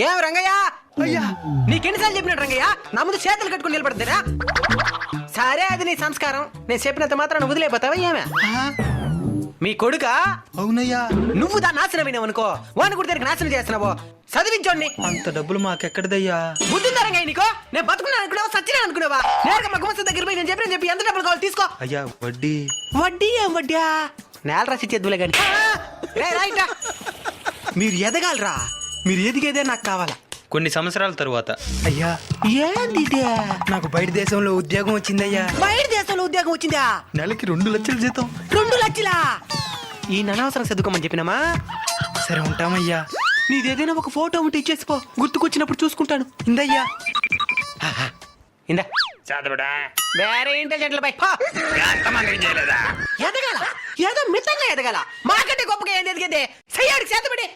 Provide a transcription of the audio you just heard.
ఏం రంగయ్య అయ్యా నీకెన్నిసార్లు చెప్పినట్టు రంగయ్య నా ముందు చేతులు కట్టుకుని నిలబడతారా? సరే అది నీ సంస్కారం. నేను చెప్పినంత మాత్రం వదిలేపోతావా ఏమే? మీ కొడుకా? అవునయ్యా. నువ్వు దాన్ని నాశనమైనావు అనుకో, వాడిని కూడా దానికి నాశనం చేస్తున్నావు. చదివించోండి. అంత డబ్బులు మాకెక్కడదయ్యా? బుద్ధిందా రంగయ్య నీకో? నేను బతుకున్నాను అనుకున్నావా, సచ్చినా అనుకున్నావా? నేరుగా మా గుమస్తా దగ్గర పోయి నేను చెప్పి ఎంత డబ్బులు కావాలి తీసుకో. అయ్యా వడ్డీ. వడ్డీ ఏం వడ్డా? నేల రాసి చేద్దులే గాని. రైటా మీరు ఎదగాలరా. మీరు ఎదిగేదే నాకు కావాలా. కొన్ని సంవత్సరాల తరువాత అయ్యా ఏంది నాకు బయట దేశంలో ఉద్యోగం వచ్చిందయ్యా. బయట దేశంలో ఉద్యోగం వచ్చిందా? నెలకి 2 లక్షల జీతం. 2 లక్షలా? ఈ అనవసరం చదువుకోమని చెప్పినామా? సరే ఉంటామయ్యా. నీదేదైనా ఒక ఫోటో ఉంటే ఇచ్చేసిపో, గుర్తుకొచ్చినప్పుడు చూసుకుంటాను. ఇందయ్యా. ఇందా వేరే ఇంటెలిజెంట్ల పై ఎదగాల, ఏదో మితంగా ఎదగాల. మాకంటే గొప్పగా ఏం ఎదిగేదే. సయ్యాడికి చేతబడి